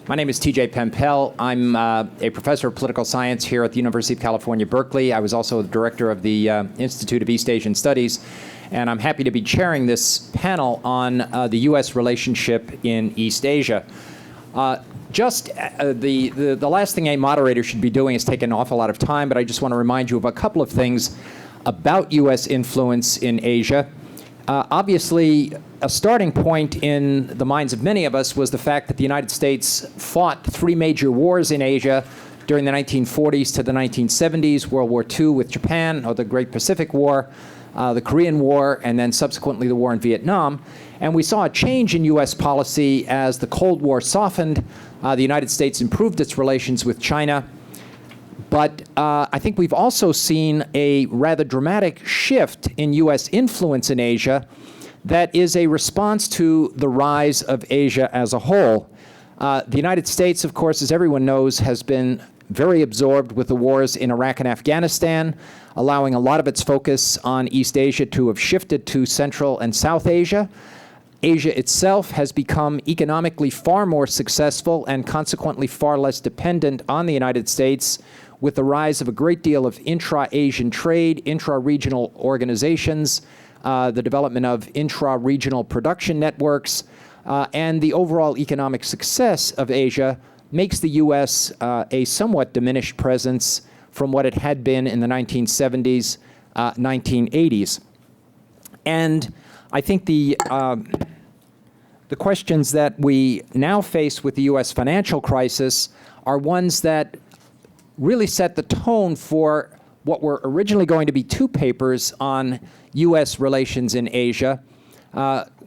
My name is TJ Pempel. I'm a professor of political science here at the University of California-Berkeley. I was also the director of the Institute of East Asian Studies, and I'm happy to be chairing this panel on the U.S. relationship in East Asia. The last thing a moderator should be doing is take an awful lot of time, but I just want to remind you of a couple of things about U.S. influence in Asia. Obviously, a starting point in the minds of many of us was the fact that the United States fought three major wars in Asia during the 1940s to the 1970s, World War II with Japan, or the Great Pacific War, the Korean War, and then subsequently the war in Vietnam. And we saw a change in U.S. policy as the Cold War softened. The United States improved its relations with China. But I think we've also seen a rather dramatic shift in U.S. influence in Asia that is a response to the rise of Asia as a whole. The United States, of course, as everyone knows, has been very absorbed with the wars in Iraq and Afghanistan, allowing a lot of its focus on East Asia to have shifted to Central and South Asia. Asia itself has become economically far more successful and consequently far less dependent on the United States, with the rise of a great deal of intra-Asian trade, intra-regional organizations, the development of intra-regional production networks, and the overall economic success of Asia makes the U.S. A somewhat diminished presence from what it had been in the 1970s, 1980s. And I think the questions that we now face with the U.S. financial crisis are ones that really set the tone for what were originally going to be two papers on U.S. relations in Asia.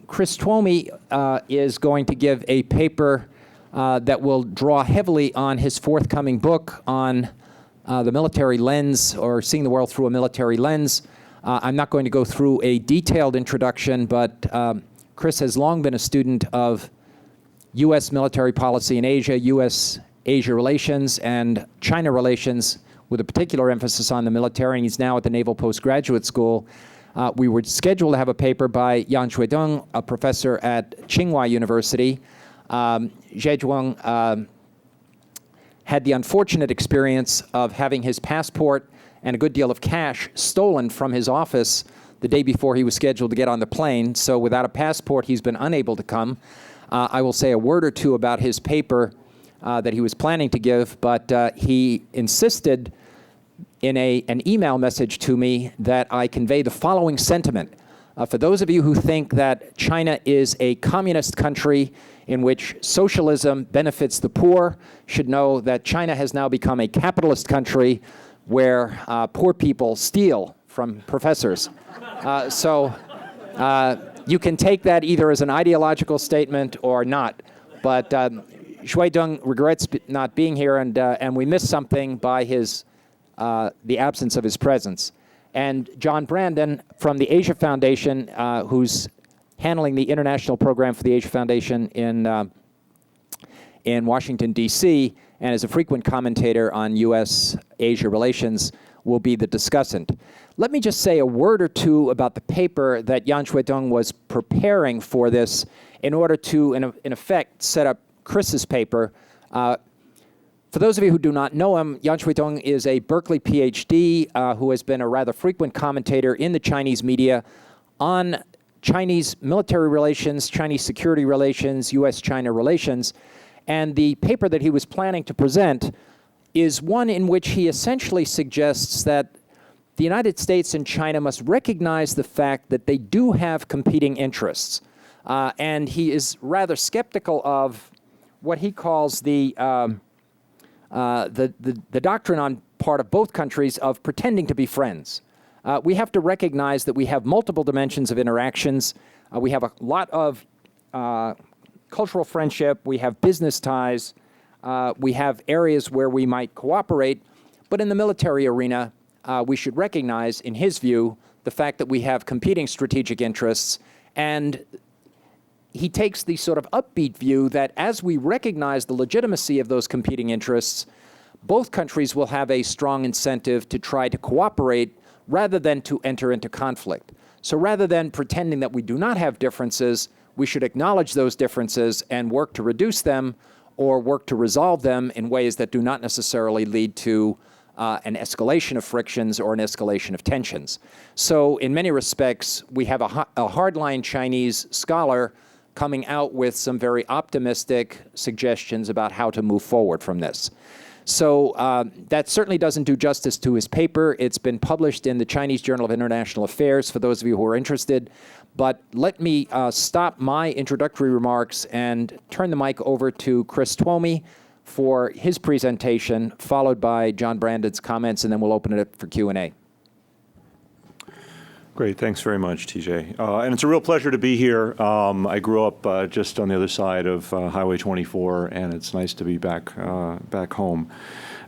Chris Twomey is going to give a paper that will draw heavily on his forthcoming book on the military lens, or seeing the world through a military lens. I'm not going to go through a detailed introduction, but Chris has long been a student of U.S. military policy in Asia, U.S.-Asia relations, and China relations, with a particular emphasis on the military, and he's now at the Naval Postgraduate School. We were scheduled to have a paper by Xuetong, a professor at Tsinghua University. Xuetong had the unfortunate experience of having his passport and a good deal of cash stolen from his office the day before he was scheduled to get on the plane. So without a passport, he's been unable to come. I will say a word or two about his paper that he was planning to give, but he insisted in an email message to me that I convey the following sentiment. For those of you who think that China is a communist country in which socialism benefits the poor, should know that China has now become a capitalist country where poor people steal from professors. So you can take that either as an ideological statement or not. But Xuetong regrets not being here, and we missed something by the absence of his presence. And John Brandon from the Asia Foundation, who's handling the international program for the Asia Foundation in Washington, D.C., and is a frequent commentator on U.S.-Asia relations, will be the discussant. Let me just say a word or two about the paper that Yan Xuetong was preparing for this in order to, in effect, set up Chris's paper. For those of you who do not know him, Yan Xuetong is a Berkeley PhD who has been a rather frequent commentator in the Chinese media on Chinese military relations, Chinese security relations, U.S.-China relations. And the paper that he was planning to present is one in which he essentially suggests that the United States and China must recognize the fact that they do have competing interests. And he is rather skeptical of what he calls the doctrine on part of both countries of pretending to be friends. We have to recognize that we have multiple dimensions of interactions. We have a lot of cultural friendship. We have business ties. We have areas where we might cooperate. But in the military arena, we should recognize, in his view, the fact that we have competing strategic interests. And he takes the sort of upbeat view that as we recognize the legitimacy of those competing interests, both countries will have a strong incentive to try to cooperate rather than to enter into conflict. So rather than pretending that we do not have differences, we should acknowledge those differences and work to reduce them, or work to resolve them in ways that do not necessarily lead to an escalation of frictions or an escalation of tensions. So in many respects, we have a hardline Chinese scholar coming out with some very optimistic suggestions about how to move forward from this. So that certainly doesn't do justice to his paper. It's been published in the Chinese Journal of International Affairs, for those of you who are interested. But let me stop my introductory remarks and turn the mic over to Chris Twomey for his presentation, followed by John Brandon's comments, and then we'll open it up for Q&A. Great, thanks very much, TJ. And it's a real pleasure to be here. I grew up just on the other side of Highway 24, and it's nice to be back home.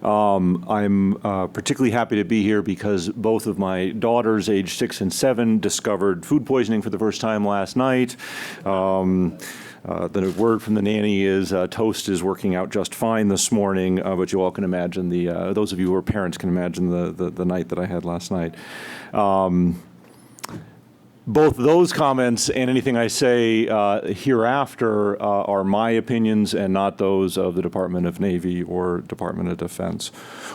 I'm particularly happy to be here because both of my daughters, aged 6 and 7, discovered food poisoning for the first time last night. The word from the nanny is toast is working out just fine this morning, but you all can imagine those of you who are parents can imagine the night that I had last night. Both those comments and anything I say hereafter are my opinions and not those of the Department of Navy or Department of Defense.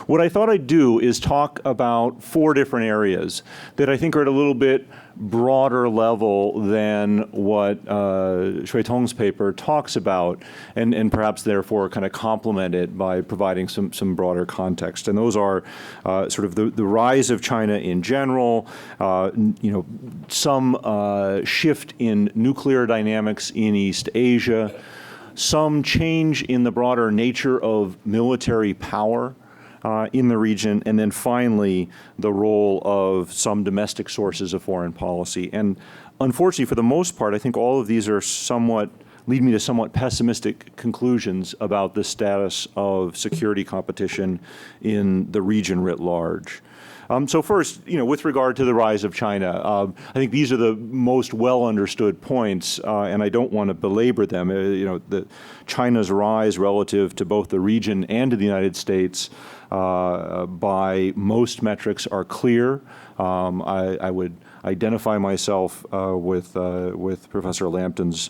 What I thought I'd do is talk about 4 different areas that I think are at a little bit broader level than what Xuetong's paper talks about, and perhaps therefore kind of complement it by providing some broader context. And those are sort of the rise of China in general, some shift in nuclear dynamics in East Asia, some change in the broader nature of military power in the region, and then finally the role of some domestic sources of foreign policy. And unfortunately, for the most part, I think all of these are lead me to somewhat pessimistic conclusions about the status of security competition in the region writ large. So first, with regard to the rise of China, I think these are the most well understood points, and I don't want to belabor them. China's rise relative to both the region and to the United States by most metrics are clear. I would identify myself with Professor Lampton's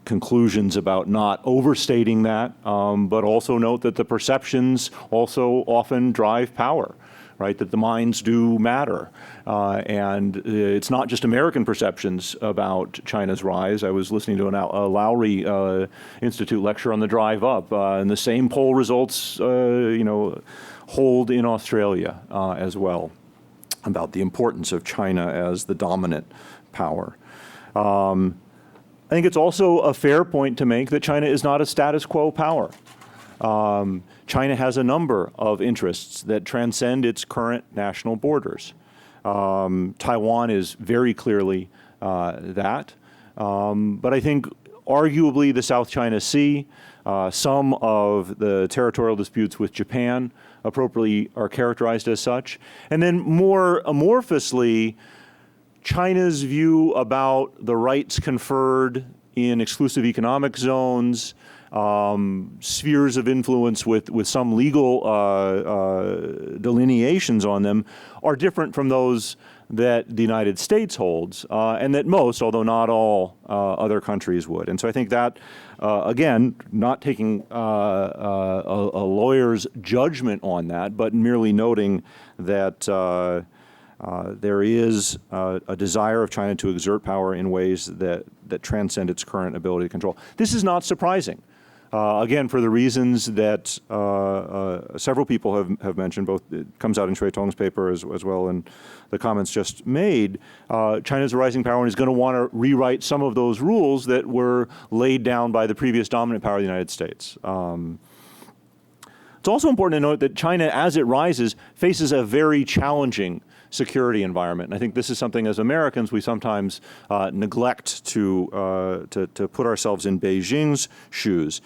conclusions about not overstating that, but also note that the perceptions also often drive power. Right, that the minds do matter. And it's not just American perceptions about China's rise. I was listening to a Lowry Institute lecture on the drive up, and the same poll results, hold in Australia as well about the importance of China as the dominant power. I think it's also a fair point to make that China is not a status quo power. China has a number of interests that transcend its current national borders. Taiwan is very clearly that. But I think arguably the South China Sea, some of the territorial disputes with Japan appropriately are characterized as such. And then more amorphously, China's view about the rights conferred in exclusive economic zones, spheres of influence with some legal delineations on them are different from those that the United States holds, and that most, although not all, other countries would. And so I think that, again, not taking a lawyer's judgment on that, but merely noting that there is a desire of China to exert power in ways that transcend its current ability to control. This is not surprising. Again, for the reasons that several people have mentioned, both it comes out in Xuetong's paper as well in the comments just made, China's a rising power and is going to want to rewrite some of those rules that were laid down by the previous dominant power of the United States. It's also important to note that China, as it rises, faces a very challenging security environment. And I think this is something as Americans we sometimes neglect to put ourselves in Beijing's shoes.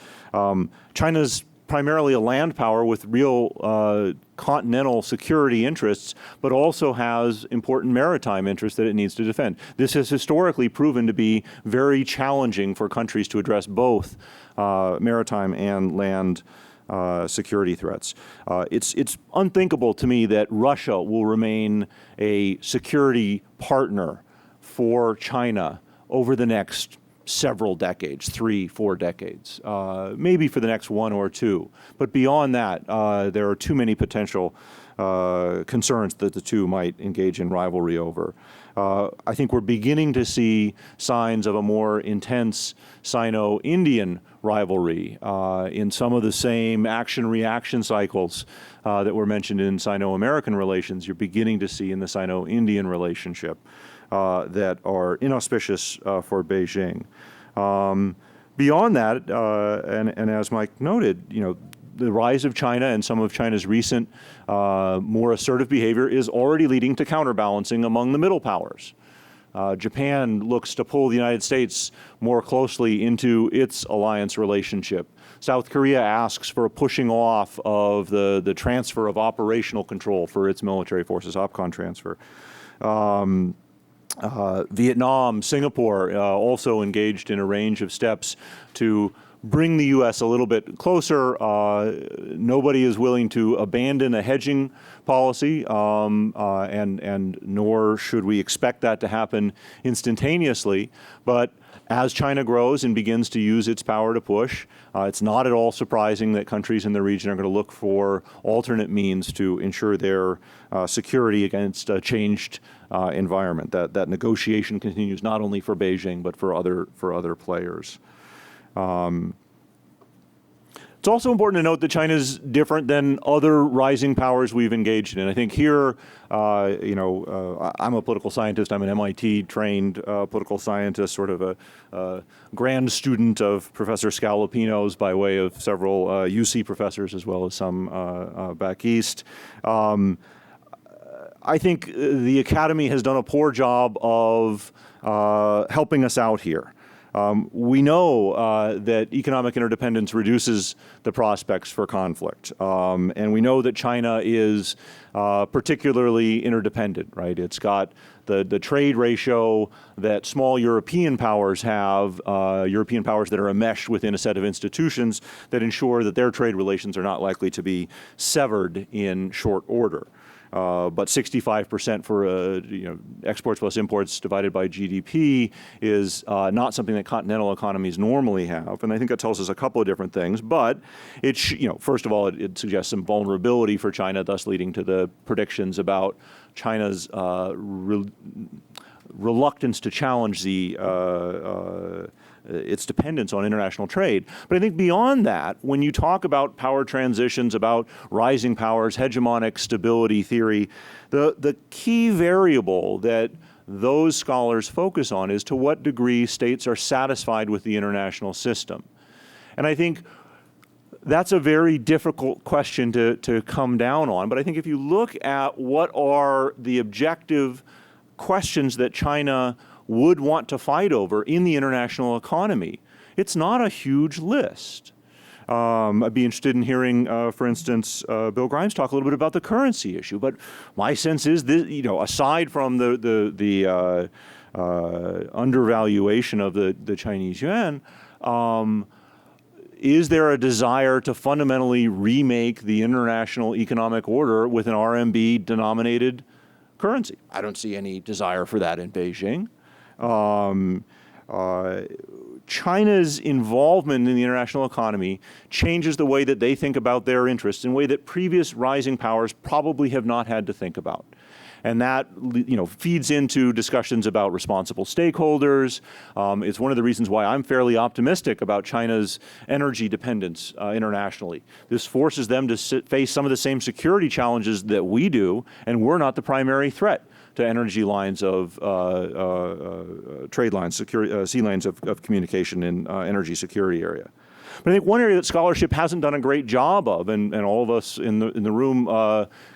China's primarily a land power with real continental security interests, but also has important maritime interests that it needs to defend. This has historically proven to be very challenging for countries to address both maritime and land security threats. It's unthinkable to me that Russia will remain a security partner for China over the next several decades, 3, 4 decades, maybe for the next 1 or 2. But beyond that, there are too many potential concerns that the two might engage in rivalry over. I think we're beginning to see signs of a more intense Sino-Indian rivalry in some of the same action-reaction cycles that were mentioned in Sino-American relations. You're beginning to see in the Sino-Indian relationship that are inauspicious for Beijing. Beyond that, and as Mike noted, the rise of China and some of China's recent more assertive behavior is already leading to counterbalancing among the middle powers. Japan looks to pull the United States more closely into its alliance relationship. South Korea asks for a pushing off of the transfer of operational control for its military forces, OPCON transfer. Vietnam, Singapore also engaged in a range of steps to bring the U.S. a little bit closer. Nobody is willing to abandon a hedging policy, and nor should we expect that to happen instantaneously. But as China grows and begins to use its power to push, it's not at all surprising that countries in the region are going to look for alternate means to ensure their security against a changed environment. That negotiation continues not only for Beijing but for other players. It's also important to note that China is different than other rising powers we've engaged in. I think here, I'm a political scientist. I'm an MIT-trained political scientist, sort of a grand student of Professor Scalapino's by way of several UC professors as well as some back east. I think the Academy has done a poor job of helping us out here. We know that economic interdependence reduces the prospects for conflict, and we know that China is particularly interdependent, right? It's got the trade ratio that small European powers have, European powers that are enmeshed within a set of institutions that ensure that their trade relations are not likely to be severed in short order. But 65% for exports plus imports divided by GDP is not something that continental economies normally have, and I think that tells us a couple of different things. But it, first of all, it suggests some vulnerability for China, thus leading to the predictions about China's reluctance to challenge its dependence on international trade. But I think beyond that, when you talk about power transitions, about rising powers, hegemonic stability theory, the key variable that those scholars focus on is to what degree states are satisfied with the international system. And I think that's a very difficult question to come down on. But I think if you look at what are the objective questions that China would want to fight over in the international economy, it's not a huge list. I'd be interested in hearing, for instance, Bill Grimes talk a little bit about the currency issue. But my sense is that, aside from the undervaluation of the Chinese yuan, is there a desire to fundamentally remake the international economic order with an RMB-denominated currency? I don't see any desire for that in Beijing. China's involvement in the international economy changes the way that they think about their interests in a way that previous rising powers probably have not had to think about. And that, feeds into discussions about responsible stakeholders. It's one of the reasons why I'm fairly optimistic about China's energy dependence internationally. This forces them to face some of the same security challenges that we do, and we're not the primary threat to energy lines of trade lines, sea lanes of communication in energy security area. But I think one area that scholarship hasn't done a great job of, and all of us in the room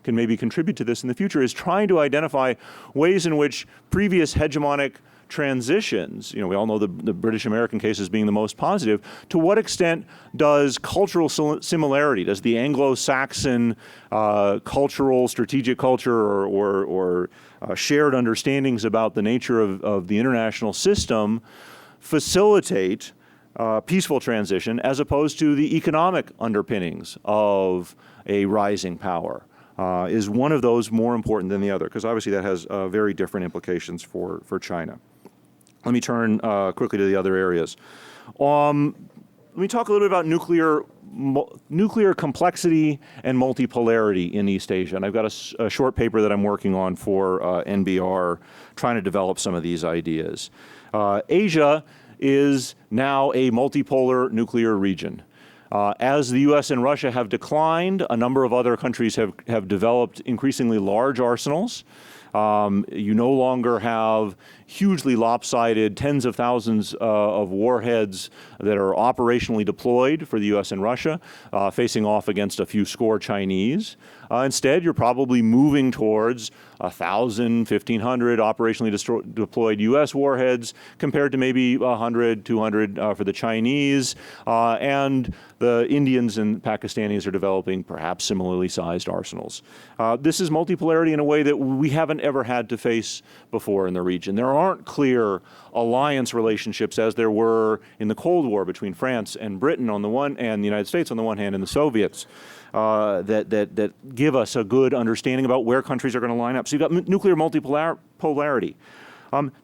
can maybe contribute to this in the future, is trying to identify ways in which previous hegemonic transitions, we all know the British-American case as being the most positive, to what extent does cultural similarity, does the Anglo-Saxon cultural, strategic culture or shared understandings about the nature of the international system facilitate peaceful transition as opposed to the economic underpinnings of a rising power? Is one of those more important than the other? Because obviously that has very different implications for China. Let me turn quickly to the other areas. Let me talk a little bit about nuclear complexity and multipolarity in East Asia. And I've got a short paper that I'm working on for NBR trying to develop some of these ideas. Asia is now a multipolar nuclear region. As the U.S. and Russia have declined, a number of other countries have developed increasingly large arsenals. You no longer have hugely lopsided tens of thousands of warheads that are operationally deployed for the U.S. and Russia, facing off against a few score Chinese. Instead, you're probably moving towards 1,000, 1,500 operationally deployed U.S. warheads compared to maybe 100, 200 for the Chinese. And the Indians and Pakistanis are developing perhaps similarly sized arsenals. This is multipolarity in a way that we haven't ever had to face before in the region. There aren't clear alliance relationships as there were in the Cold War between France and Britain on the one and the United States on the one hand and the Soviets. That give us a good understanding about where countries are going to line up. So you've got nuclear multipolarity.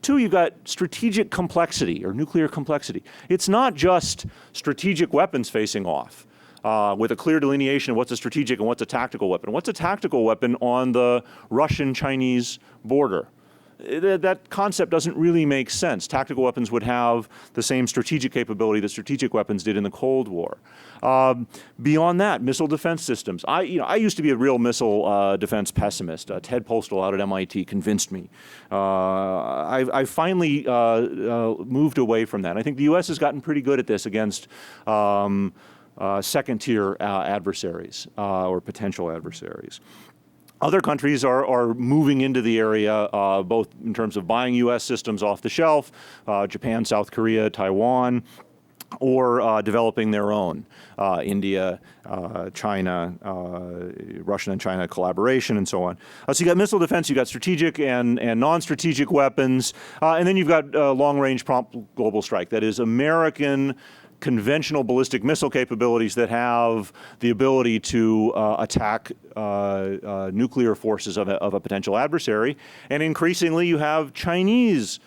Two, you've got strategic complexity or nuclear complexity. It's not just strategic weapons facing off with a clear delineation of what's a strategic and what's a tactical weapon. What's a tactical weapon on the Russian-Chinese border? That concept doesn't really make sense. Tactical weapons would have the same strategic capability that strategic weapons did in the Cold War. Beyond that, missile defense systems. I used to be a real missile defense pessimist. Ted Postal out at MIT convinced me. I finally moved away from that. I think the U.S. has gotten pretty good at this against second-tier adversaries or potential adversaries. Other countries are moving into the area, both in terms of buying U.S. systems off the shelf, Japan, South Korea, Taiwan, or developing their own. India, China, Russian and China collaboration, and so on. So you got missile defense, you got strategic and non-strategic weapons, and then you've got long-range prompt global strike. That is American conventional ballistic missile capabilities that have the ability to attack nuclear forces of a potential adversary. And increasingly, you have Chinese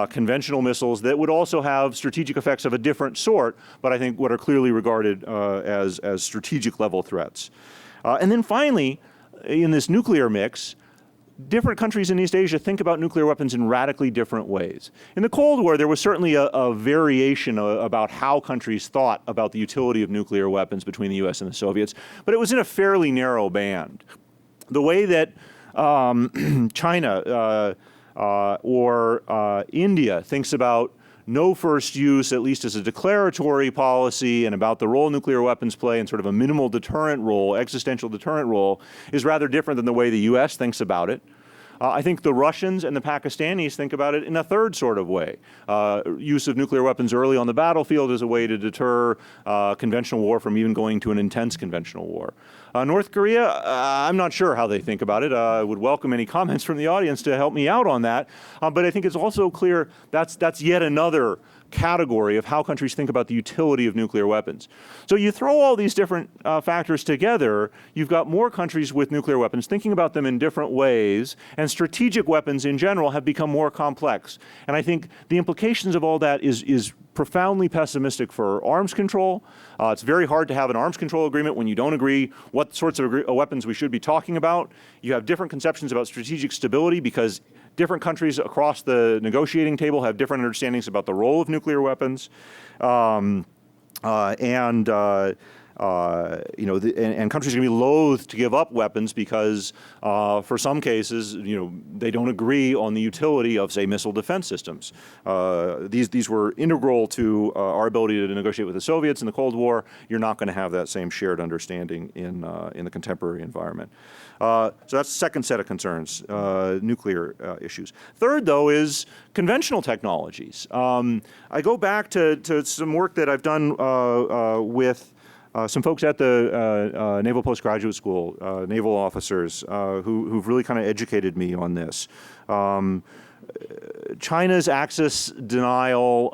conventional missiles that would also have strategic effects of a different sort, but I think what are clearly regarded as strategic level threats. And then finally, in this nuclear mix, different countries in East Asia think about nuclear weapons in radically different ways. In the Cold War, there was certainly a variation about how countries thought about the utility of nuclear weapons between the U.S. and the Soviets, but it was in a fairly narrow band. The way that China or India thinks about no first use, at least as a declaratory policy, and about the role nuclear weapons play in sort of a minimal deterrent role, existential deterrent role, is rather different than the way the U.S. thinks about it. I think the Russians and the Pakistanis think about it in a third sort of way. Use of nuclear weapons early on the battlefield as a way to deter conventional war from even going to an intense conventional war. North Korea, I'm not sure how they think about it. I would welcome any comments from the audience to help me out on that. But I think it's also clear that's yet another category of how countries think about the utility of nuclear weapons. So you throw all these different factors together, you've got more countries with nuclear weapons thinking about them in different ways, and strategic weapons in general have become more complex. And I think the implications of all that is profoundly pessimistic for arms control. It's very hard to have an arms control agreement when you don't agree what sorts of weapons we should be talking about. You have different conceptions about strategic stability because different countries across the negotiating table have different understandings about the role of nuclear weapons. And countries are going to be loath to give up weapons because, for some cases, they don't agree on the utility of, say, missile defense systems. These were integral to our ability to negotiate with the Soviets in the Cold War. You're not going to have that same shared understanding in the contemporary environment. So that's the second set of concerns, nuclear issues. Third, though, is conventional technologies. I go back to some work that I've done with some folks at the Naval Postgraduate School, naval officers, who've really kind of educated me on this. China's access denial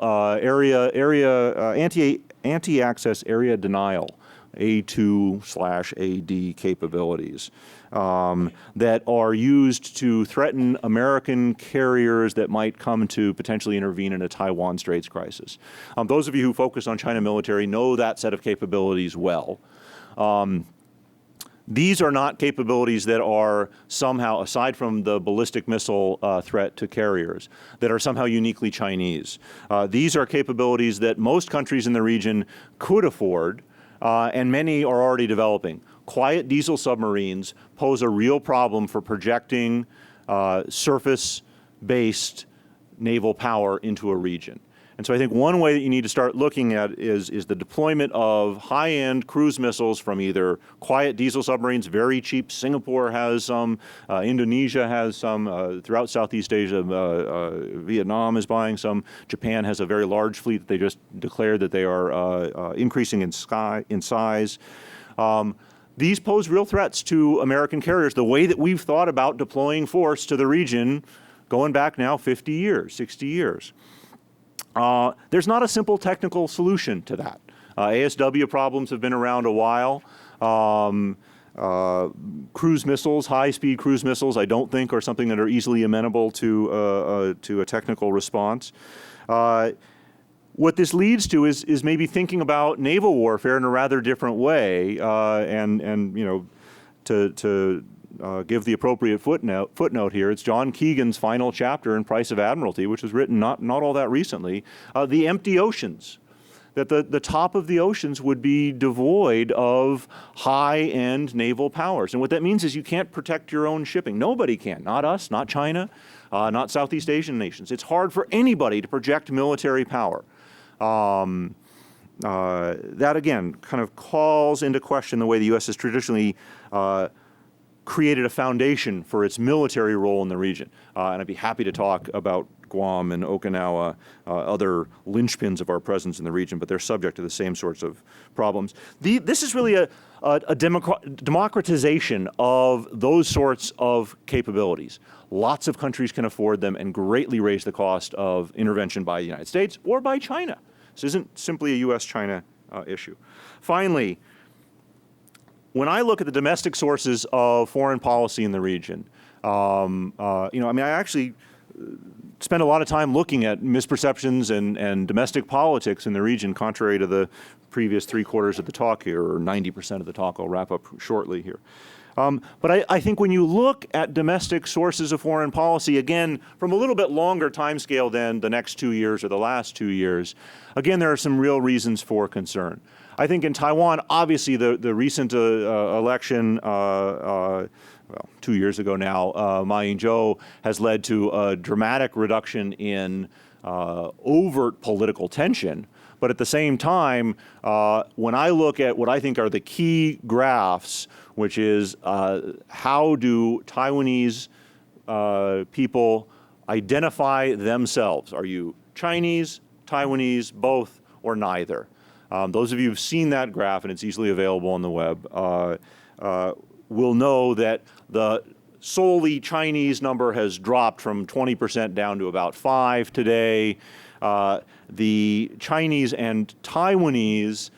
anti-access area denial A2/AD capabilities that are used to threaten American carriers that might come to potentially intervene in a Taiwan Straits crisis. Those of you who focus on China military know that set of capabilities well. These are not capabilities that are somehow, aside from the ballistic missile threat to carriers, that are somehow uniquely Chinese. These are capabilities that most countries in the region could afford, and many are already developing. Quiet diesel submarines pose a real problem for projecting surface-based naval power into a region. And so I think one way that you need to start looking at is the deployment of high-end cruise missiles from either quiet diesel submarines, very cheap. Singapore has some, Indonesia has some, throughout Southeast Asia, Vietnam is buying some. Japan has a very large fleet that they just declared that they are increasing in size. These pose real threats to American carriers, the way that we've thought about deploying force to the region going back now 50 years, 60 years. There's not a simple technical solution to that. ASW problems have been around a while. Cruise missiles, high-speed cruise missiles, I don't think are something that are easily amenable to a technical response. What this leads to is maybe thinking about naval warfare in a rather different way, and you know, to give the appropriate footnote here, it's John Keegan's final chapter in Price of Admiralty, which was written not all that recently, the empty oceans. That the top of the oceans would be devoid of high-end naval powers. And what that means is you can't protect your own shipping. Nobody can, not us, not China, not Southeast Asian nations. It's hard for anybody to project military power. That, again, kind of calls into question the way the U.S. has traditionally created a foundation for its military role in the region. And I'd be happy to talk about Guam and Okinawa, other linchpins of our presence in the region, but they're subject to the same sorts of problems. This is really a democratization of those sorts of capabilities. Lots of countries can afford them and greatly raise the cost of intervention by the United States or by China. This isn't simply a U.S.-China issue. Finally, when I look at the domestic sources of foreign policy in the region, you know, I mean, I actually spend a lot of time looking at misperceptions and domestic politics in the region, contrary to the previous 3/4 of the talk here, or 90% of the talk. I'll wrap up shortly here. But I think when you look at domestic sources of foreign policy, again, from a little bit longer time scale than the next 2 years or the last 2 years, again, there are some real reasons for concern. I think in Taiwan, obviously the recent election, well, 2 years ago now, Ma Ying-jeou has led to a dramatic reduction in overt political tension. But at the same time, when I look at what I think are the key graphs, which is how do Taiwanese people identify themselves? Are you Chinese, Taiwanese, both, or neither? Those of you who've seen that graph, and it's easily available on the web, will know that the solely Chinese number has dropped from 20% down to about 5% today. The Chinese and Taiwanese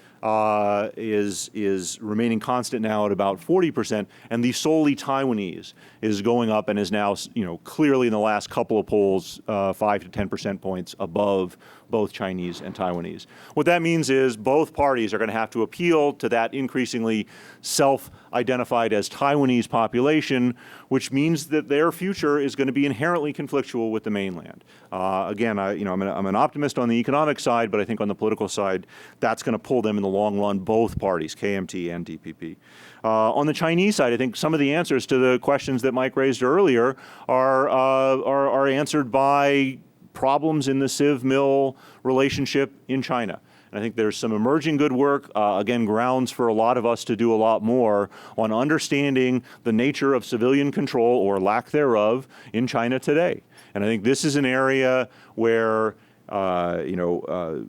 is remaining constant now at about 40%, and the solely Taiwanese is going up and is now, you know, clearly in the last couple of polls 5 to 10% points above both Chinese and Taiwanese. What that means is both parties are going to have to appeal to that increasingly self-identified as Taiwanese population, which means that their future is going to be inherently conflictual with the mainland. Again, you know, I'm an optimist on the economic side, but I think on the political side, that's going to pull them in the long run, both parties, KMT and DPP. On the Chinese side, I think some of the answers to the questions that Mike raised earlier are answered by problems in the civ-mil relationship in China. And I think there's some emerging good work, again, grounds for a lot of us to do a lot more on understanding the nature of civilian control or lack thereof in China today. And I think this is an area where, you know,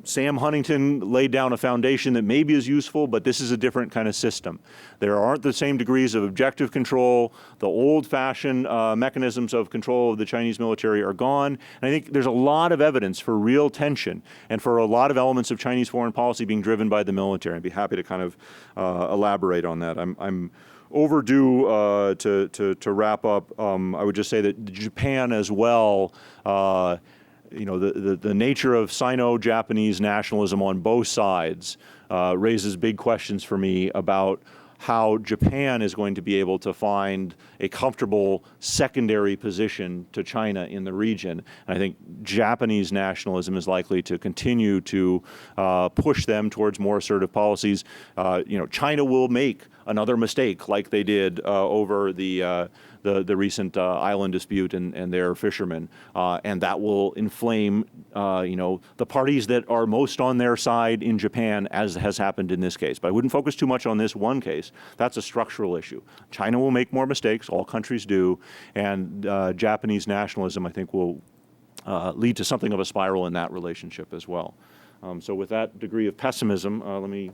Sam Huntington laid down a foundation that maybe is useful, but this is a different kind of system. There aren't the same degrees of objective control. The old-fashioned mechanisms of control of the Chinese military are gone. And I think there's a lot of evidence for real tension and for a lot of elements of Chinese foreign policy being driven by the military. I'd be happy to kind of elaborate on that. I'm overdue to wrap up. I would just say that Japan as well, you know, the nature of Sino-Japanese nationalism on both sides raises big questions for me about how Japan is going to be able to find a comfortable secondary position to China in the region. And I think Japanese nationalism is likely to continue to push them towards more assertive policies. You know, China will make another mistake like they did over the recent island dispute and their fishermen, and that will inflame, you know, the parties that are most on their side in Japan, as has happened in this case. But I wouldn't focus too much on this one case. That's a structural issue. China will make more mistakes. All countries do, and Japanese nationalism, I think, will lead to something of a spiral in that relationship as well. So with that degree of pessimism, let me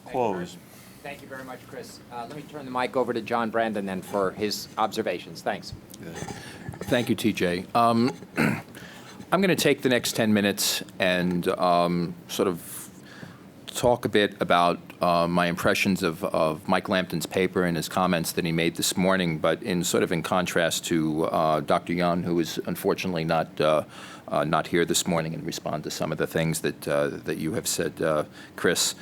close. Thank you very much, Chris. Let me turn the mic over to John Brandon then for his observations. Thanks. Thank you, TJ. I'm going to take the next 10 minutes and sort of talk a bit about my impressions of Mike Lampton's paper and his comments that he made this morning, but in sort of in contrast to Dr. Yan, who is unfortunately not here this morning, and respond to some of the things that you have said, Chris.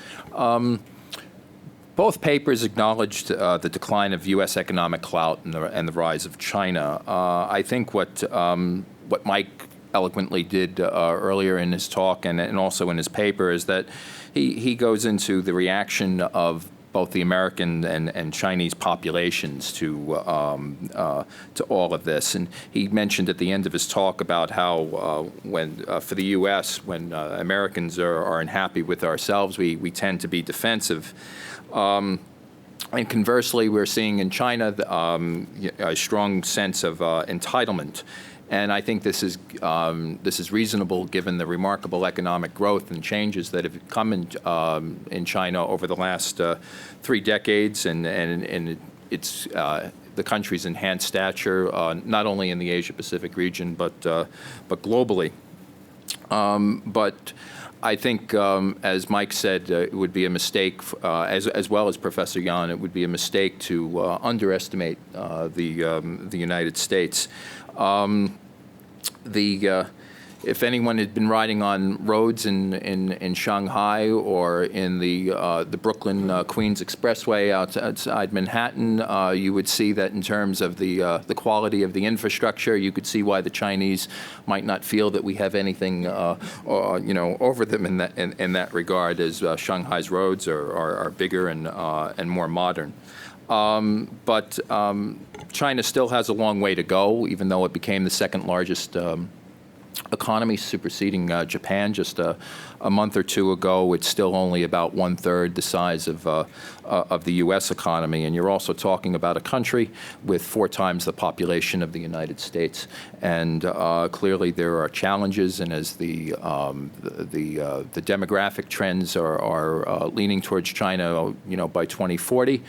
Both papers acknowledged the decline of U.S. economic clout and the rise of China. I think what Mike eloquently did earlier in his talk and also in his paper is that he goes into the reaction of both the American and Chinese populations to all of this. And he mentioned at the end of his talk about how when for the U.S., when Americans are unhappy with ourselves, we tend to be defensive. And conversely, we're seeing in China a strong sense of entitlement. And I think this is reasonable given the remarkable economic growth and changes that have come in China over the last 3 decades, and it's the country's enhanced stature, not only in the Asia-Pacific region but globally. But I think, as Mike said, it would be a mistake, as well as Professor Yan, it would be a mistake to underestimate the United States. If anyone had been riding on roads in Shanghai or in the Brooklyn Queens Expressway outside Manhattan, you would see that in terms of the quality of the infrastructure, you could see why the Chinese might not feel that we have anything over them in that regard, as Shanghai's roads are bigger and more modern. But China still has a long way to go, even though it became the second largest economy, superseding Japan just a month or two ago. It's still only about 1/3 the size of the U.S. economy, and you're also talking about a country with 4 times the population of the United States. And clearly, there are challenges, and as the demographic trends are leaning towards China, by 2040.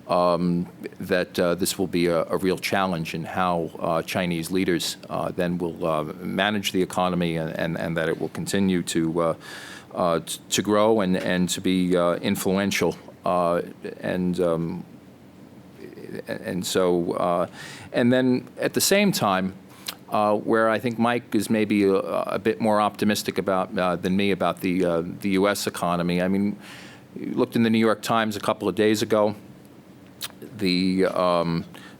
That this will be a real challenge in how Chinese leaders then will manage the economy, and that it will continue to grow and to be influential. And then at the same time, where I think Mike is maybe a bit more optimistic about than me about the U.S. economy. I mean, you looked in the New York Times a couple of days ago.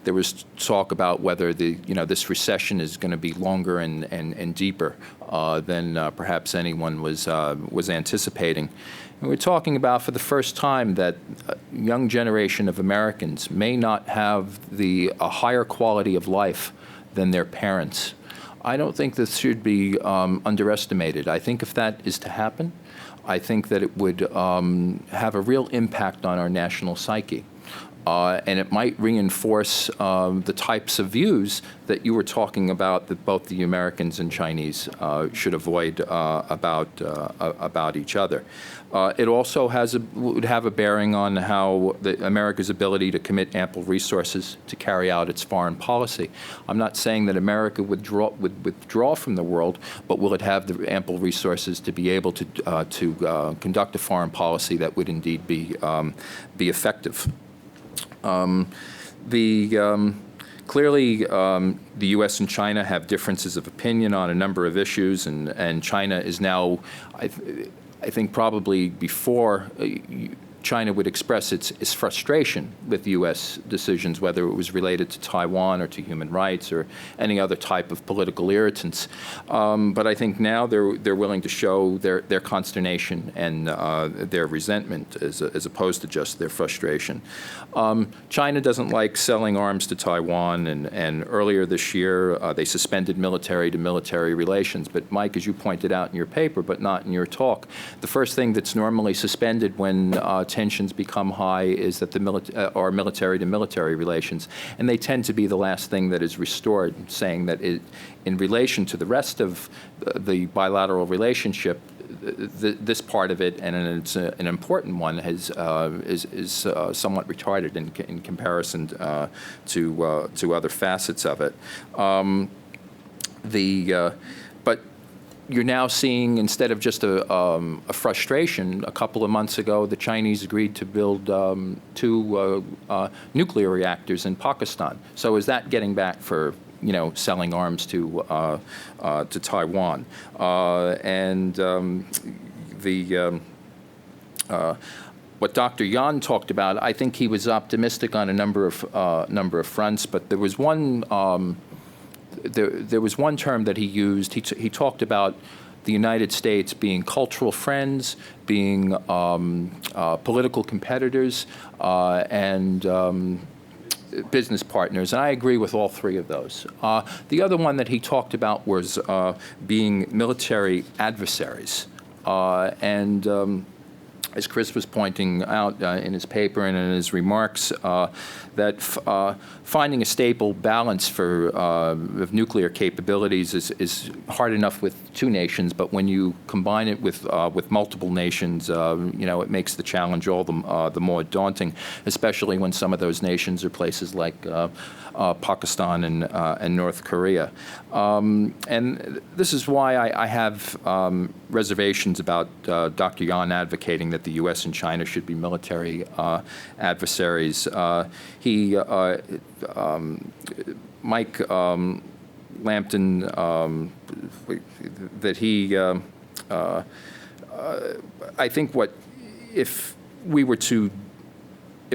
There was talk about whether this recession is going to be longer and deeper than perhaps anyone was anticipating. And we're talking about, for the first time, that a young generation of Americans may not have a higher quality of life than their parents. I don't think this should be underestimated. I think if that is to happen, I think that it would have a real impact on our national psyche. And it might reinforce the types of views that you were talking about that both the Americans and Chinese should avoid about each other. It also would have a bearing on how America's ability to commit ample resources to carry out its foreign policy. I'm not saying that America would withdraw from the world, but will it have the ample resources to be able to conduct a foreign policy that would indeed be effective? Clearly, the U.S. and China have differences of opinion on a number of issues, and China is now, I think probably before China would express its frustration with U.S. decisions, whether it was related to Taiwan or to human rights or any other type of political irritants. But I think now they're willing to show their consternation and their resentment as opposed to just their frustration. China doesn't like selling arms to Taiwan, and earlier this year they suspended military-to-military relations. But Mike, as you pointed out in your paper, but not in your talk, the first thing that's normally suspended when tensions become high is that are military-to-military relations, and they tend to be the last thing that is restored, saying that in relation to the rest of the bilateral relationship, this part of it, and it's an important one, is somewhat retarded in comparison to other facets of it. But you're now seeing, instead of just a frustration, a couple of months ago, the Chinese agreed to build 2 nuclear reactors in Pakistan. So is that getting back for selling arms to Taiwan? What Dr. Yan talked about, I think he was optimistic on a number of fronts, but there was one. There was one term that he used. He talked about the United States being cultural friends, being political competitors, and business partners. And I agree with all 3 of those. The other one that he talked about was being military adversaries. As Chris was pointing out in his paper and in his remarks, that finding a stable balance of nuclear capabilities is hard enough with 2 nations, but when you combine it with multiple nations, it makes the challenge all the more daunting, especially when some of those nations are places like Pakistan and North Korea. And this is why I have reservations about Dr. Yan advocating that the U.S. and China should be military adversaries. Mike Lampton, that he, I think if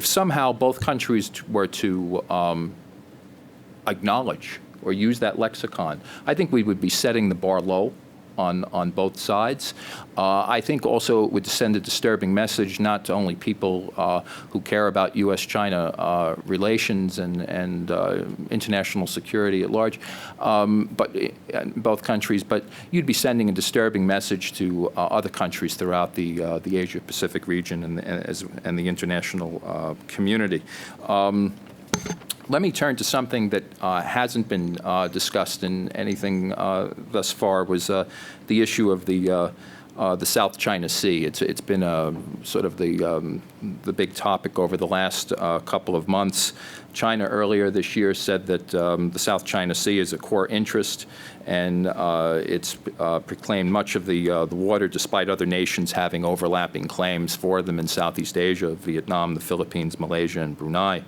somehow both countries were to acknowledge or use that lexicon, I think we would be setting the bar low on both sides. I think also it would send a disturbing message not to only people who care about U.S.-China relations and international security at large, but in both countries, but you'd be sending a disturbing message to other countries throughout the Asia-Pacific region and the international community. Let me turn to something that hasn't been discussed in anything thus far, was the issue of the South China Sea. It's been sort of the big topic over the last couple of months. China earlier this year said that the South China Sea is a core interest, and it's proclaimed much of the water, despite other nations having overlapping claims for them in Southeast Asia, Vietnam, the Philippines, Malaysia, and Brunei.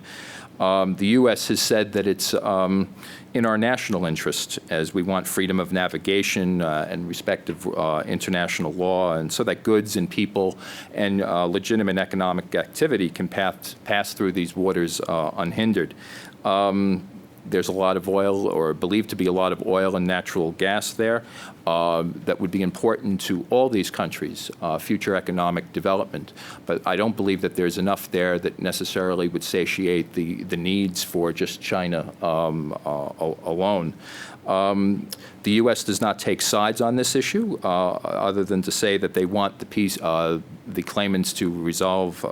The U.S. has said that it's in our national interest, as we want freedom of navigation and respect of international law, and so that goods and people and legitimate economic activity can pass through these waters unhindered. There's a lot of oil, or believed to be a lot of oil and natural gas there, that would be important to all these countries' future economic development. But I don't believe that there's enough there that necessarily would satiate the needs for just China alone. The U.S. does not take sides on this issue, other than to say that they want the claimants to resolve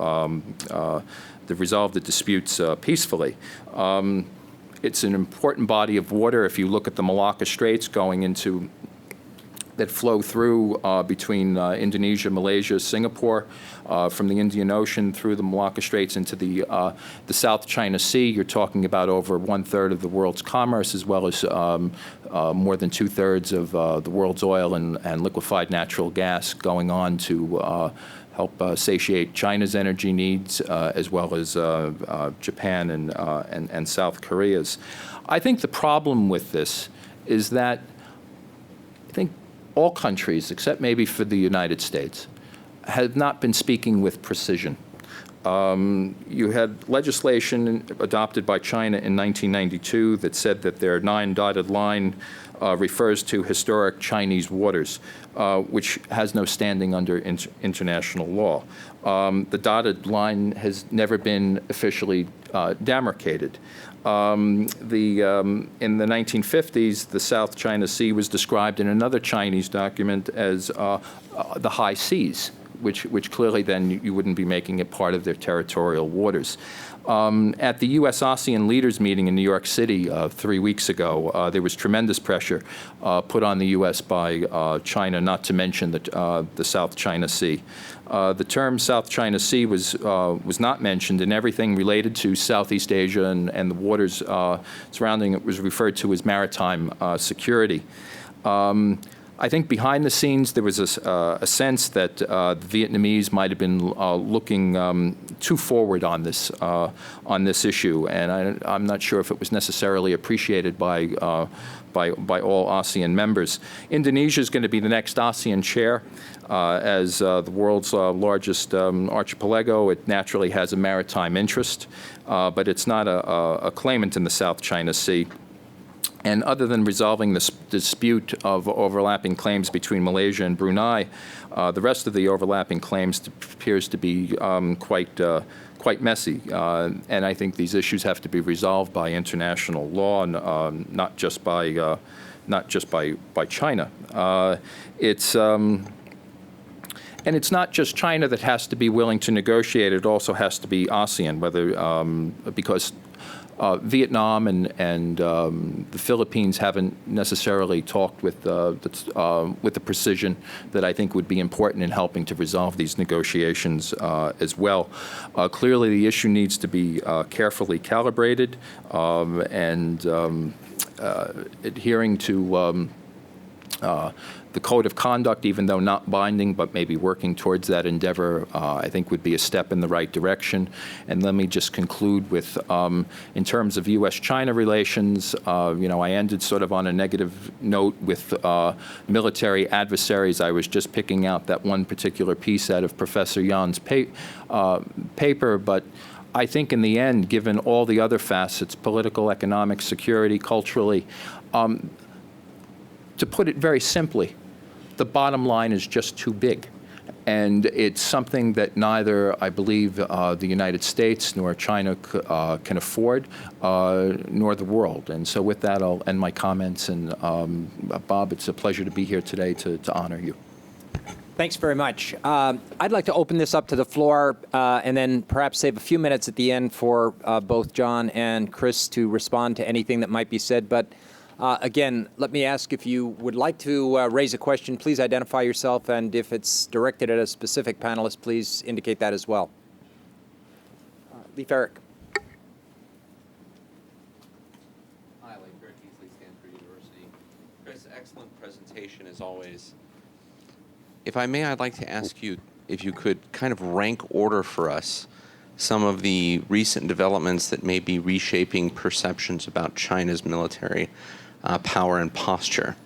resolve the disputes peacefully. It's an important body of water. If you look at the Malacca Straits going into that flow through between Indonesia, Malaysia, Singapore, from the Indian Ocean through the Malacca Straits into the South China Sea. You're talking about over 1/3 of the world's commerce, as well as more than 2/3 of the world's oil and liquefied natural gas going on to help satiate China's energy needs, as well as Japan and South Korea's. I think the problem with this is that I think all countries, except maybe for the United States, have not been speaking with precision. You had legislation adopted by China in 1992 that said that their 9-dotted line refers to historic Chinese waters, which has no standing under international law. The dotted line has never been officially demarcated. In the 1950s, the South China Sea was described in another Chinese document as the high seas, which clearly then you wouldn't be making it part of their territorial waters. At the U.S. ASEAN leaders meeting in New York City 3 weeks ago, there was tremendous pressure put on the U.S. by China not to mention the South China Sea. The term South China Sea was not mentioned, and everything related to Southeast Asia and the waters surrounding it was referred to as maritime security. I think behind the scenes there was a sense that the Vietnamese might have been looking too forward on this issue, and I'm not sure if it was necessarily appreciated by all ASEAN members. Indonesia is going to be the next ASEAN chair. As the world's largest archipelago, it naturally has a maritime interest, but it's not a claimant in the South China Sea. And other than resolving this dispute of overlapping claims between Malaysia and Brunei, the rest of the overlapping claims appears to be quite messy. And I think these issues have to be resolved by international law, and not just by China. And it's not just China that has to be willing to negotiate. It also has to be ASEAN, because Vietnam and the Philippines haven't necessarily talked with the precision that I think would be important in helping to resolve these negotiations as well. Clearly, the issue needs to be carefully calibrated and adhering to the code of conduct, even though not binding, but maybe working towards that endeavor, I think would be a step in the right direction. And let me just conclude with, in terms of U.S.-China relations, I ended sort of on a negative note with military adversaries. I was just picking out that one particular piece out of Professor Yan's paper, but I think in the end, given all the other facets, political, economic, security, culturally, to put it very simply, the bottom line is just too big. And it's something that neither, I believe, the United States nor China can afford, nor the world. And so with that, I'll end my comments. And Bob, it's a pleasure to be here today to honor you. Thanks very much. I'd like to open this up to the floor and then perhaps save a few minutes at the end for both John and Chris to respond to anything that might be said. But again, let me ask, if you would like to raise a question, please identify yourself, and if it's directed at a specific panelist, please indicate that as well. Leif Eric. Hi, Leif Eric, Stanford University. Chris, excellent presentation as always. If I may, I'd like to ask you if you could kind of rank order for us some of the recent developments that may be reshaping perceptions about China's military power and posture.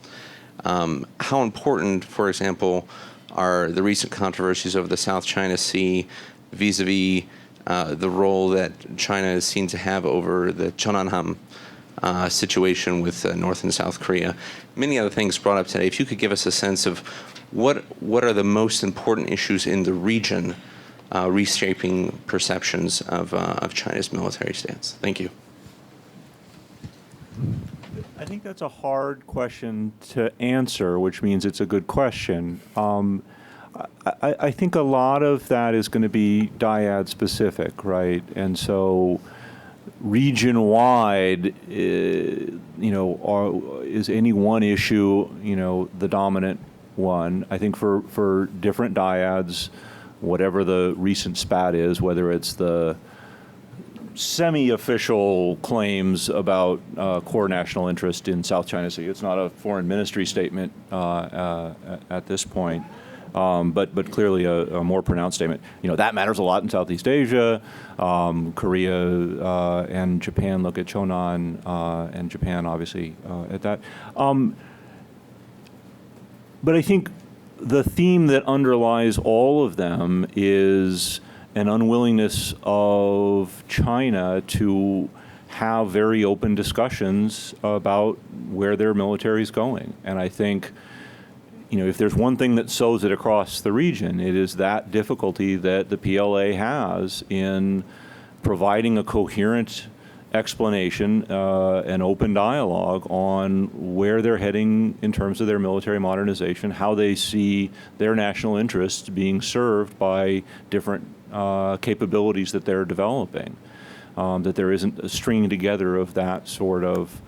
How important, for example, are the recent controversies over the South China Sea vis-a-vis the role that China is seen to have over the Cheonan situation with North and South Korea? Many other things brought up today. If you could give us a sense of what are the most important issues in the region reshaping perceptions of China's military stance? Thank you. I think that's a hard question to answer, which means it's a good question. I think a lot of that is going to be dyad specific, right? And so region-wide, is any one issue, the dominant one? I think for different dyads, whatever the recent spat is, whether it's the semi-official claims about core national interest in South China Sea. It's not a foreign ministry statement at this point, but clearly a more pronounced statement. That matters a lot in Southeast Asia. Korea and Japan look at Chonan, and Japan obviously at that. But I think the theme that underlies all of them is an unwillingness of China to have very open discussions about where their military is going. And I think, if there's one thing that sows it across the region, it is that difficulty that the PLA has in providing a coherent explanation, an open dialogue on where they're heading in terms of their military modernization, how they see their national interests being served by different capabilities that they're developing, that there isn't a stringing together of that sort of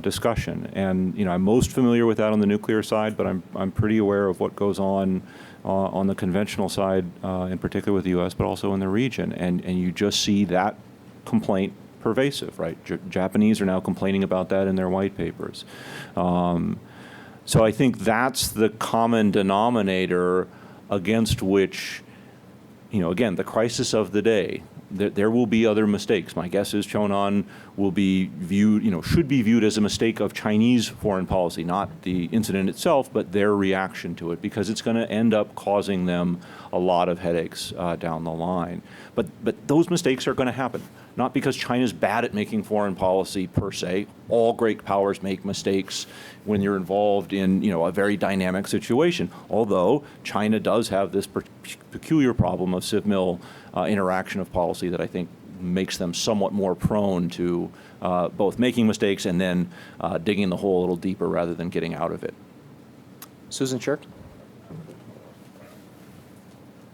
discussion. And I'm most familiar with that on the nuclear side, but I'm pretty aware of what goes on the conventional side, in particular with the U.S., but also in the region. And you just see that complaint pervasive, right? Japanese are now complaining about that in their white papers. So I think that's the common denominator against which, again, the crisis of the day. There will be other mistakes. My guess is Chonan will be viewed, should be viewed as a mistake of Chinese foreign policy, not the incident itself, but their reaction to it, because it's going to end up causing them a lot of headaches down the line. But those mistakes are going to happen, not because China's bad at making foreign policy per se. All great powers make mistakes when you're involved in, a very dynamic situation. Although China does have this peculiar problem of civ-mil interaction of policy that I think makes them somewhat more prone to both making mistakes and then digging the hole a little deeper rather than getting out of it. Susan Shirk?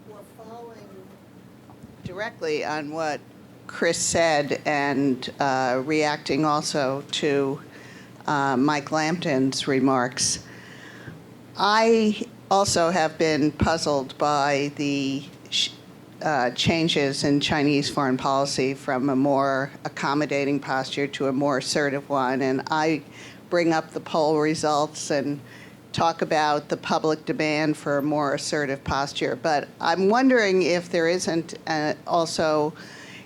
Well, following directly on what Chris said and reacting also to Mike Lampton's remarks, I also have been puzzled by the changes in Chinese foreign policy from a more accommodating posture to a more assertive one. And I bring up the poll results and talk about the public demand for a more assertive posture. But I'm wondering if there isn't also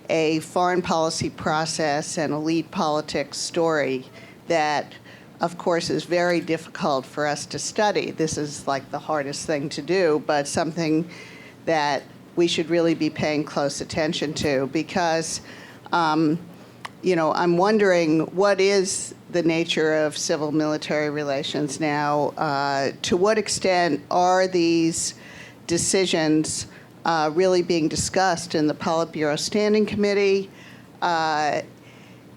a foreign policy process and elite politics story that, of course, is very difficult for us to study. This is like the hardest thing to do, but something that we should really be paying close attention to, because, I'm wondering what is the nature of civil-military relations now? To what extent are these decisions really being discussed in the Politburo Standing Committee?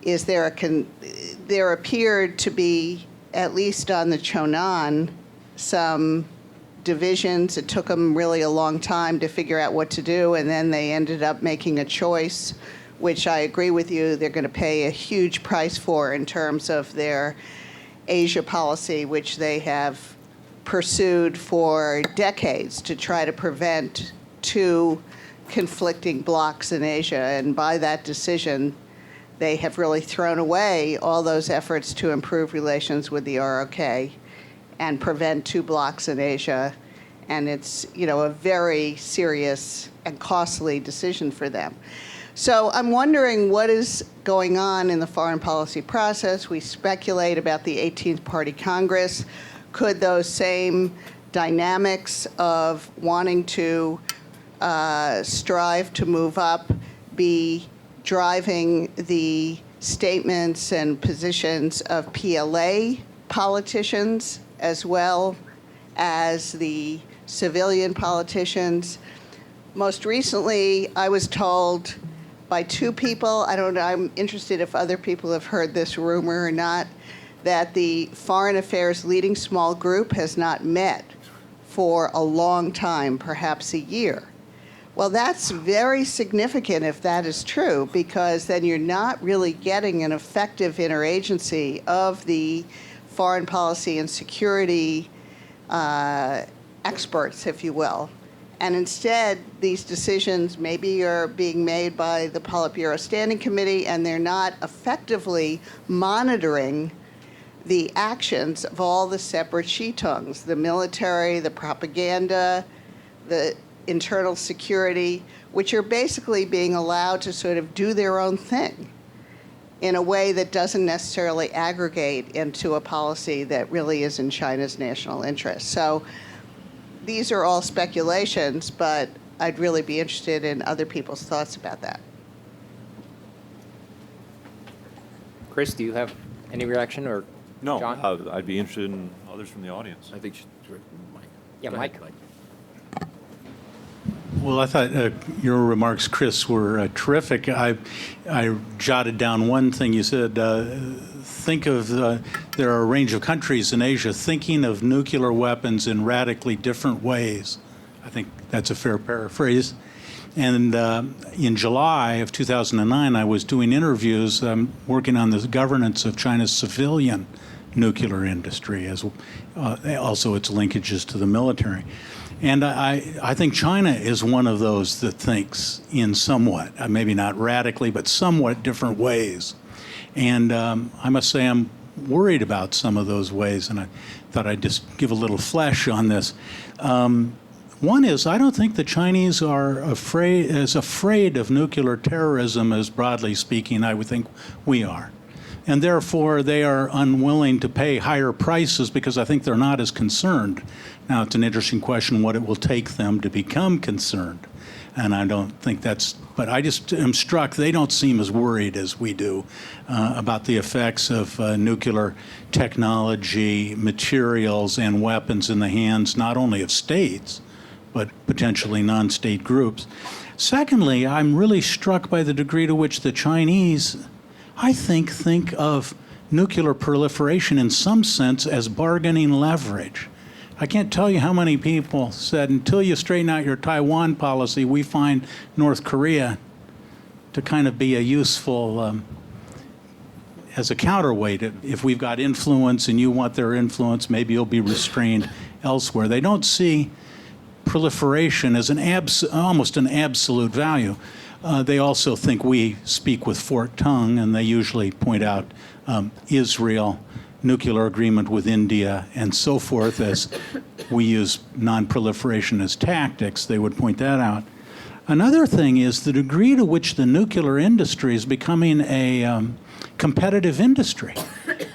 Is there there appeared to be, at least on the Chonan, some divisions. It took them really a long time to figure out what to do, and then they ended up making a choice, which I agree with you, they're going to pay a huge price for in terms of their Asia policy, which they have pursued for decades to try to prevent two conflicting blocs in Asia. And by that decision, they have really thrown away all those efforts to improve relations with the ROK and prevent two blocs in Asia. And it's, a very serious and costly decision for them. So I'm wondering what is going on in the foreign policy process. We speculate about the 18th Party Congress. Could those same dynamics of wanting to strive to move up be driving the statements and positions of PLA politicians as well as the civilian politicians? Most recently, I was told by two people, I don't know, I'm interested if other people have heard this rumor or not, that the Foreign Affairs leading small group has not met for a long time, perhaps a year. Well, that's very significant if that is true, because then you're not really getting an effective interagency of the foreign policy and security experts, if you will. And instead, these decisions maybe are being made by the Politburo Standing Committee, and they're not effectively monitoring the actions of all the separate Xuetongs, the military, the propaganda, the internal security, which are basically being allowed to sort of do their own thing in a way that doesn't necessarily aggregate into a policy that really is in China's national interest. So these are all speculations, but I'd really be interested in other people's thoughts about that. Chris, do you have any reaction, or No, John? I'd be interested in others from the audience. I think Mike. Yeah, Go Mike. ahead, Well, I thought your remarks, Chris, were terrific. I jotted down one thing you said. Think of there are a range of countries in Asia thinking of nuclear weapons in radically different ways. I think that's a fair paraphrase. And in July of 2009, I was doing interviews working on the governance of China's civilian nuclear industry, as also its linkages to the military. And I think China is one of those that thinks in somewhat, maybe not radically, but somewhat different ways. And I must say I'm worried about some of those ways, and I thought I'd just give a little flesh on this. One is, I don't think the Chinese are as afraid of nuclear terrorism as, broadly speaking, I would think we are. And therefore, they are unwilling to pay higher prices because I think they're not as concerned. Now, it's an interesting question what it will take them to become concerned. And I don't think that's, but I just am struck they don't seem as worried as we do about the effects of nuclear technology, materials, and weapons in the hands not only of states, but potentially non-state groups. Secondly, I'm really struck by the degree to which the Chinese, I think of nuclear proliferation in some sense as bargaining leverage. I can't tell you how many people said, until you straighten out your Taiwan policy, we find North Korea to kind of be a useful, as a counterweight. If we've got influence and you want their influence, maybe you'll be restrained elsewhere. They don't see proliferation as almost an absolute value. They also think we speak with forked tongue, and they usually point out Israel, nuclear agreement with India, and so forth, as we use non-proliferation as tactics. They would point that out. Another thing is the degree to which the nuclear industry is becoming a competitive industry.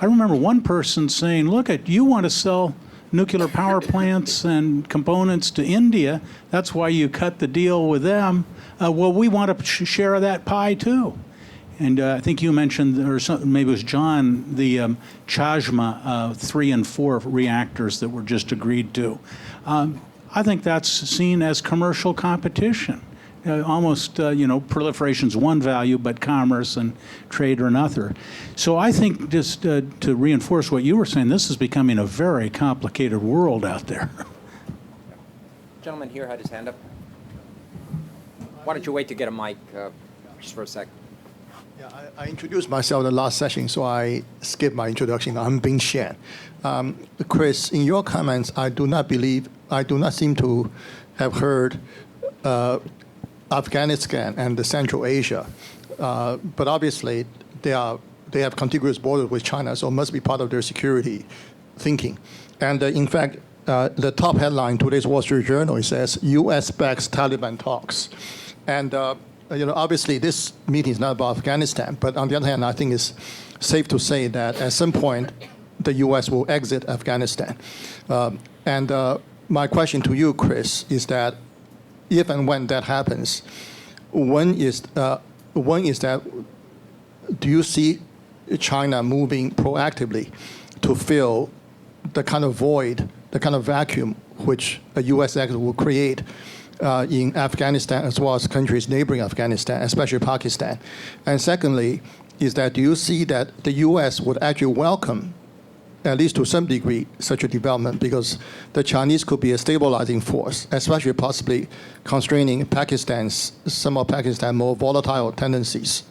I remember one person saying, look, you want to sell nuclear power plants and components to India. That's why you cut the deal with them. Well, we want a share of that pie, too. And I think you mentioned, or maybe it was John, the Chajma 3 and 4 reactors that were just agreed to. I think that's seen as commercial competition. Almost, proliferation's one value, but commerce and trade are another. So I think, just to reinforce what you were saying, this is becoming a very complicated world out there. Gentleman here had his hand up. Why don't you wait to get a mic just for a sec? Yeah, I introduced myself in the last session, so I skipped my introduction. I'm Bing Shen. Chris, in your comments, I do not seem to have heard Afghanistan and the Central Asia, but obviously they have contiguous borders with China, so it must be part of their security thinking. And in fact, the top headline today's Wall Street Journal, it says U.S. backs Taliban talks, and obviously this meeting is not about Afghanistan, but on the other hand, I think it's safe to say that at some point the U.S. will exit Afghanistan. And my question to you, Chris, is that if and when that happens, when is that? Do you see China moving proactively to fill the kind of void, the kind of vacuum which a U.S. exit will create in Afghanistan as well as countries neighboring Afghanistan, especially Pakistan? And secondly, is that do you see that the U.S. would actually welcome at least to some degree, such a development because the Chinese could be a stabilizing force, especially possibly constraining some of Pakistan's more volatile tendencies.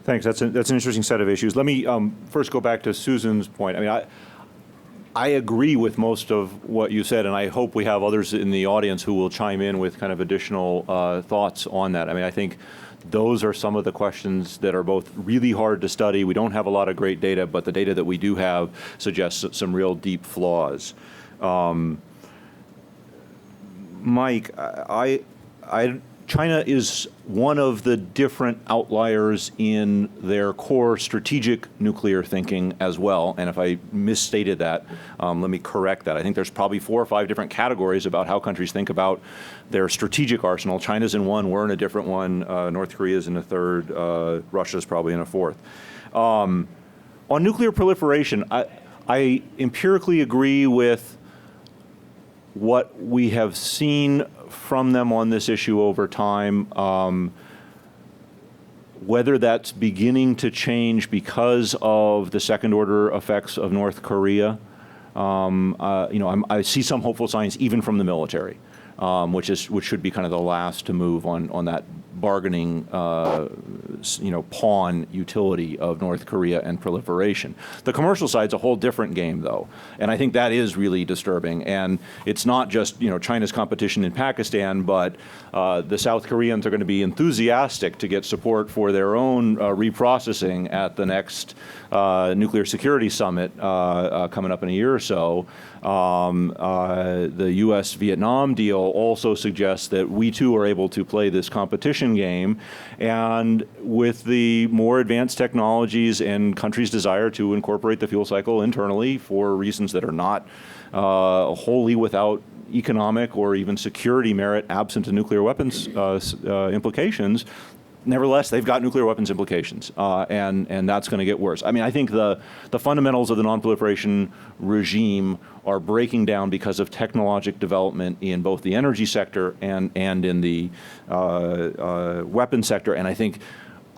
Thanks. That's an interesting set of issues. Let me first go back to Susan's point. I mean, I agree with most of what you said, and I hope we have others in the audience who will chime in with kind of additional thoughts on that. I mean, I think those are some of the questions that are both really hard to study. We don't have a lot of great data, but the data that we do have suggests some real deep flaws. Mike, China is one of the different outliers in their core strategic nuclear thinking as well. And if I misstated that, let me correct that. I think there's probably 4 or 5 different categories about how countries think about their strategic arsenal. China's in one, we're in a different one. North Korea's in a third, Russia's probably in a fourth. On nuclear proliferation, I empirically agree with what we have seen from them on this issue over time. Whether that's beginning to change because of the second-order effects of North Korea, I see some hopeful signs even from the military, which should be kind of the last to move on that bargaining, pawn utility of North Korea and proliferation. The commercial side's a whole different game, though, and I think that is really disturbing. And it's not just China's competition in Pakistan, but the South Koreans are going to be enthusiastic to get support for their own reprocessing at the next nuclear security summit coming up in a year or so. The U.S.-Vietnam deal also suggests that we too are able to play this competition game, and with the more advanced technologies and countries' desire to incorporate the fuel cycle internally for reasons that are not wholly without economic or even security merit absent of nuclear weapons implications, nevertheless, they've got nuclear weapons implications, and that's going to get worse. I mean, I think the fundamentals of the non-proliferation regime are breaking down because of technologic development in both the energy sector and in the weapons sector, and I think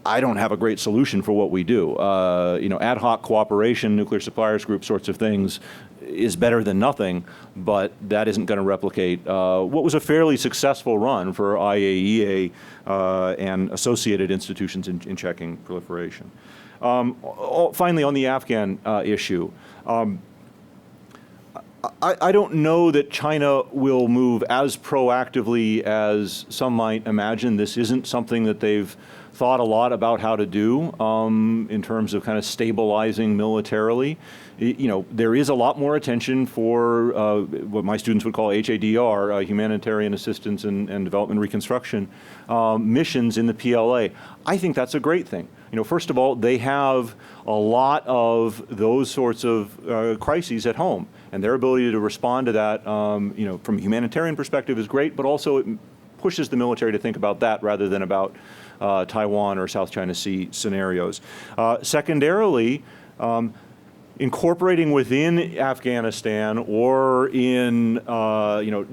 I don't have a great solution for what we do. Ad hoc cooperation, nuclear suppliers group sorts of things is better than nothing, but that isn't going to replicate what was a fairly successful run for IAEA and associated institutions in checking proliferation. Finally, on the Afghan issue, I don't know that China will move as proactively as some might imagine. This isn't something that they've thought a lot about how to do in terms of kind of stabilizing militarily. There is a lot more attention for what my students would call HADR, humanitarian assistance and development reconstruction missions in the PLA. I think that's a great thing. First of all, they have a lot of those sorts of crises at home, and their ability to respond to that, from a humanitarian perspective is great, but also it pushes the military to think about that rather than about Taiwan or South China Sea scenarios. Secondarily, incorporating within Afghanistan or in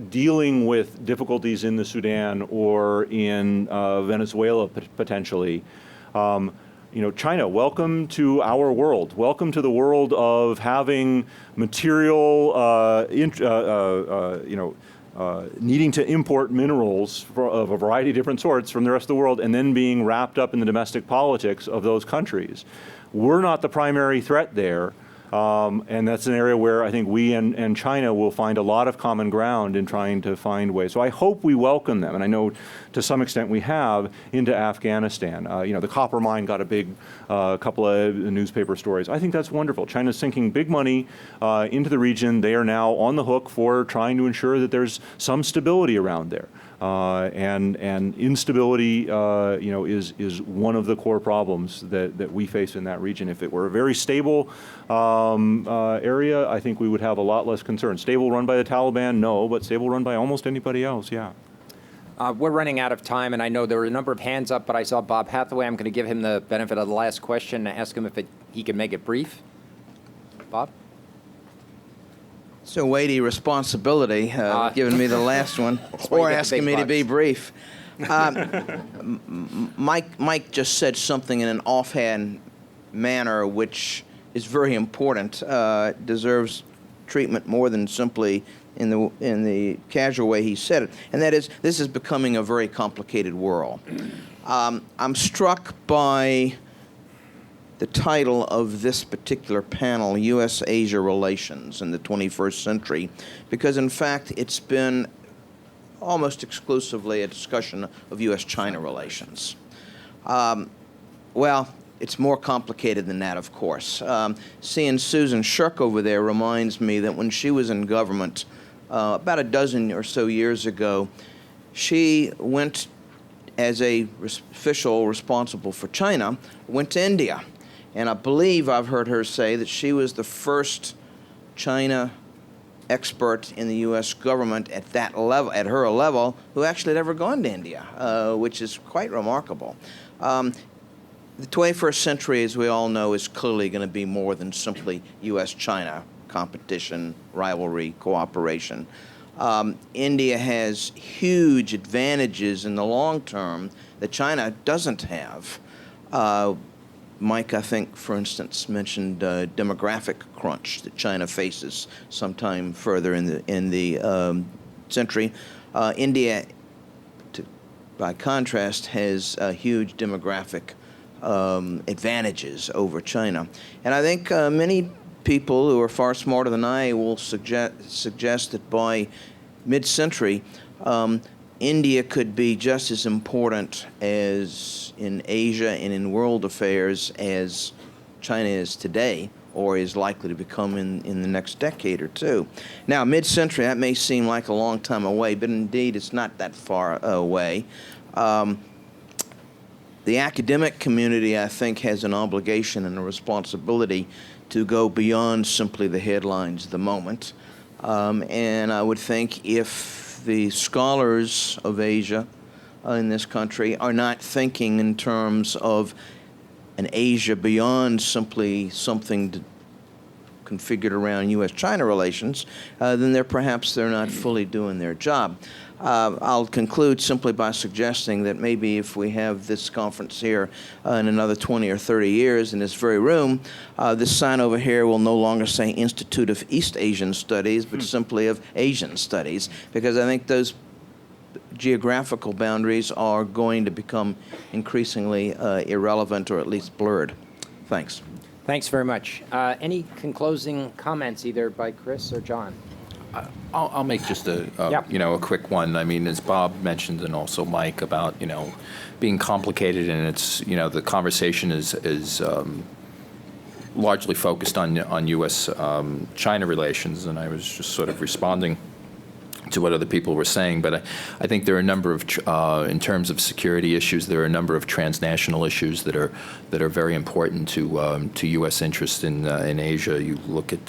dealing with difficulties in the Sudan or in Venezuela potentially. China, welcome to our world. Welcome to the world of having material, needing to import minerals of a variety of different sorts from the rest of the world and then being wrapped up in the domestic politics of those countries. We're not the primary threat there. And that's an area where I think we and China will find a lot of common ground in trying to find ways. So I hope we welcome them, and I know to some extent we have, into Afghanistan. The copper mine got a big couple of newspaper stories. I think that's wonderful. China's sinking big money into the region. They are now on the hook for trying to ensure that there's some stability around there. And instability, is one of the core problems that we face in that region. If it were a very stable area, I think we would have a lot less concern. Stable run by the Taliban, no, but stable run by almost anybody else, yeah. We're running out of time, and I know there were a number of hands up, but I saw Bob Hathaway. I'm going to give him the benefit of the last question and ask him if he can make it brief. Bob? So weighty responsibility, giving me the last one, or asking me to be brief. Mike just said something in an offhand manner, which is very important, deserves treatment more than simply in the casual way he said it, and that is, this is becoming a very complicated world. I'm struck by the title of this particular panel, U.S.-Asia Relations in the 21st Century, because in fact it's been almost exclusively a discussion of U.S.-China relations. Well, it's more complicated than that, of course. Seeing Susan Shirk over there reminds me that when she was in government about a dozen or so years ago, she went as a official responsible for China, went to India. And I believe I've heard her say that she was the first China expert in the U.S. government at that level, at her level, who actually had ever gone to India, which is quite remarkable. The 21st century, as we all know, is clearly going to be more than simply U.S.-China competition, rivalry, cooperation. India has huge advantages in the long term that China doesn't have. Mike, I think, for instance, mentioned demographic crunch that China faces sometime further in the century. India, by contrast, has huge demographic advantages over China. And I think many people who are far smarter than I will suggest that by mid-century, India could be just as important as in Asia and in world affairs as China is today, or is likely to become in the next decade or two. Now, mid-century, that may seem like a long time away, but indeed it's not that far away. The academic community, I think, has an obligation and a responsibility to go beyond simply the headlines of the moment. And I would think if the scholars of Asia in this country are not thinking in terms of an Asia beyond simply something configured around U.S.-China relations, then they're not fully doing their job. I'll conclude simply by suggesting that maybe if we have this conference here in another 20 or 30 years in this very room, this sign over here will no longer say Institute of East Asian Studies, but simply of Asian Studies, because I think those geographical boundaries are going to become increasingly irrelevant or at least blurred. Thanks. Thanks very much. Any closing comments, either by Chris or John? I'll make just a quick one. I mean, as Bob mentioned, and also Mike, about being complicated, and it's the conversation is largely focused on U.S. China relations, and I was just sort of responding to what other people were saying, but I think there are a number of, in terms of security issues, there are a number of transnational issues that are very important to U.S. interests in Asia. You look at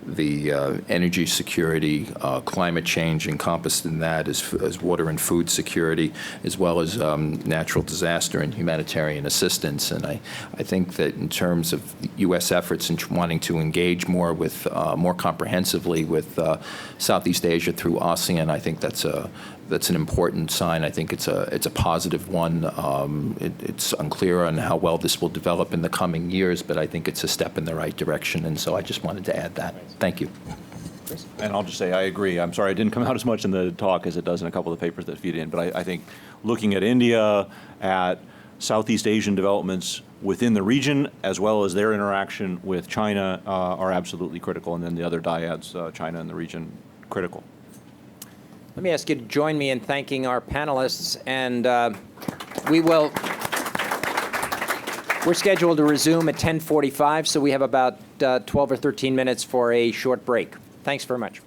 the energy security, climate change encompassed in that, as water and food security, as well as natural disaster and humanitarian assistance. And I think that in terms of U.S. efforts in wanting to engage more with more comprehensively with Southeast Asia through ASEAN, I think that's an important sign. I think it's a positive one. It's unclear on how well this will develop in the coming years, but I think it's a step in the right direction, and so I just wanted to add that. Thank you. Chris? And I'll just say I agree. I'm sorry it didn't come out as much in the talk as it does in a couple of the papers that feed in, but I think looking at India, at Southeast Asian developments within the region, as well as their interaction with China, are absolutely critical, and then the other dyads, China and the region, critical. Let me ask you to join me in thanking our panelists, and we're scheduled to resume at 10:45, so we have about 12 or 13 minutes for a short break. Thanks very much.